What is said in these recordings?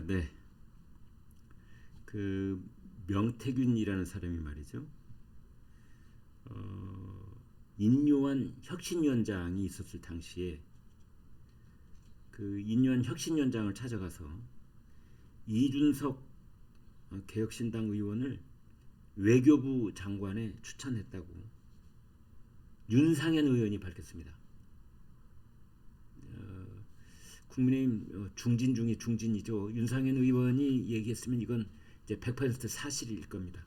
네. 그 명태균이라는 사람이 말이죠. 인요한 혁신위원장이 있었을 당시에 그 인요한 혁신위원장을 찾아가서 이준석 개혁신당 의원을 외교부 장관에 추천했다고 윤상현 의원이 밝혔습니다. 국민의힘 중진 중에 중진이죠. 윤상현 의원이 얘기했으면 이건 이제 100% 사실일 겁니다.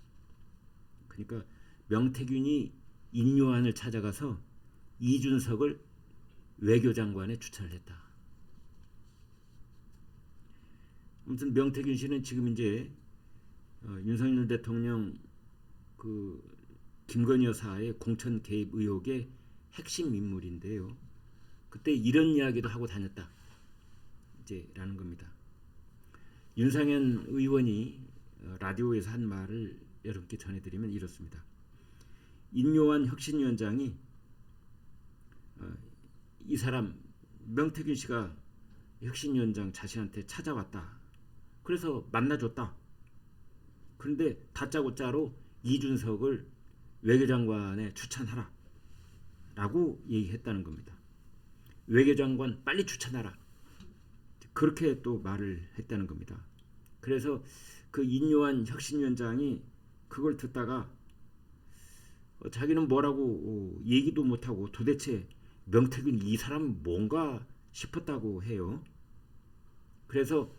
그러니까 명태균이 인요한을 찾아가서 이준석을 외교장관에 추천을 했다. 아무튼 명태균 씨는 지금 이제 윤석열 대통령 그 김건희 여사의 공천 개입 의혹의 핵심 인물인데요. 그때 이런 이야기도 하고 다녔다. 이제라는 겁니다. 윤상현 의원이 라디오에서 한 말을 여러분께 전해드리면 이렇습니다. 인요한 혁신위원장이 이 사람 명태균 씨가 혁신위원장 자신한테 찾아왔다. 그래서 만나줬다. 그런데 다짜고짜로 이준석을 외교장관에 추천하라 라고 얘기했다는 겁니다. 외교장관 빨리 추천하라. 그렇게 또 말을 했다는 겁니다. 그래서 그 인요한 혁신위원장이 그걸 듣다가 자기는 뭐라고 얘기도 못하고 도대체 명태균 이 사람은 뭔가 싶었다고 해요. 그래서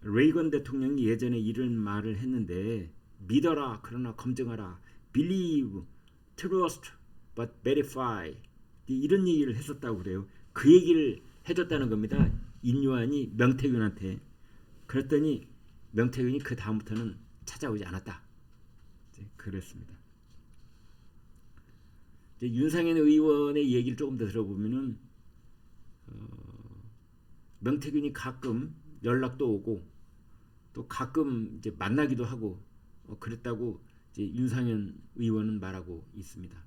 레이건 대통령이 예전에 이런 말을 했는데 믿어라 그러나 검증하라 believe, trust, but verify 이런 얘기를 했었다고 그래요. 그 얘기를 해줬다는 겁니다. 인요한이 명태균한테. 그랬더니 명태균이 그 다음부터는 찾아오지 않았다. 그랬습니다. 이제 윤상현 의원의 얘기를 조금 더 들어보면은 명태균이 가끔 연락도 오고 또 가끔 이제 만나기도 하고 그랬다고 이제 윤상현 의원은 말하고 있습니다.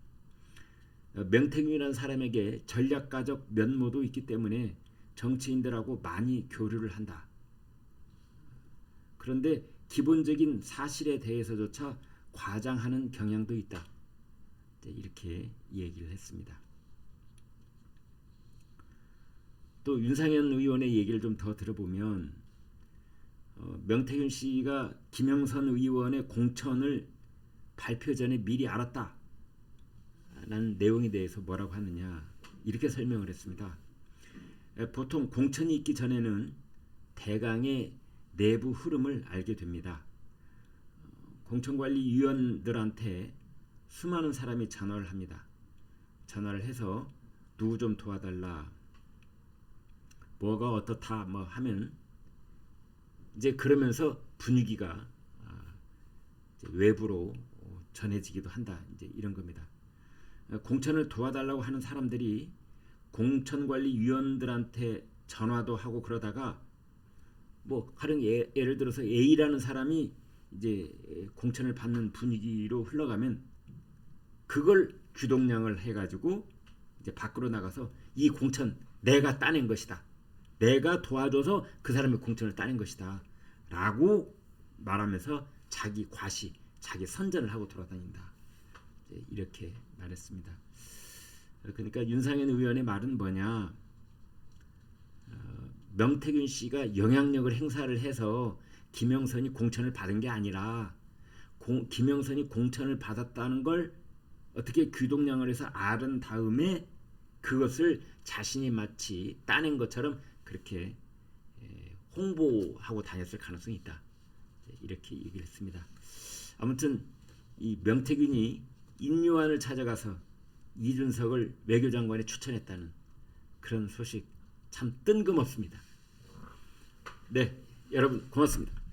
명태균이라는 사람에게 전략가적 면모도 있기 때문에 정치인들하고 많이 교류를 한다. 그런데 기본적인 사실에 대해서조차 과장하는 경향도 있다. 이렇게 얘기를 했습니다. 또 윤상현 의원의 얘기를 좀 더 들어보면 명태균 씨가 김영선 의원의 공천을 발표 전에 미리 알았다 라는 내용에 대해서 뭐라고 하느냐 이렇게 설명을 했습니다. 보통 공천이 있기 전에는 대강의 내부 흐름을 알게 됩니다. 공천관리위원들한테 수많은 사람이 전화를 합니다. 전화를 해서 누구 좀 도와달라 뭐가 어떻다 뭐 하면 이제 그러면서 분위기가 이제 외부로 전해지기도 한다. 이제 이런 겁니다. 공천을 도와달라고 하는 사람들이 공천관리위원들한테 전화도 하고 그러다가 뭐 가령 예를 들어서 A라는 사람이 이제 공천을 받는 분위기로 흘러가면 그걸 귀동냥을 해가지고 이제 밖으로 나가서 이 공천 내가 따낸 것이다. 내가 도와줘서 그 사람의 공천을 따낸 것이다. 라고 말하면서 자기 과시, 자기 선전을 하고 돌아다닌다. 이렇게 말했습니다. 그러니까 윤상현 의원의 말은 뭐냐? 명태균 씨가 영향력을 행사를 해서 김영선이 공천을 받은 게 아니라 김영선이 공천을 받았다는 걸 어떻게 귀동냥을 해서 알은 다음에 그것을 자신이 마치 따낸 것처럼 그렇게 홍보하고 다녔을 가능성이 있다. 이렇게 얘기를 했습니다. 아무튼 이 명태균이 인요한을 찾아가서 이준석을 외교장관에 추천했다는 그런 소식 참 뜬금없습니다. 네, 여러분 고맙습니다.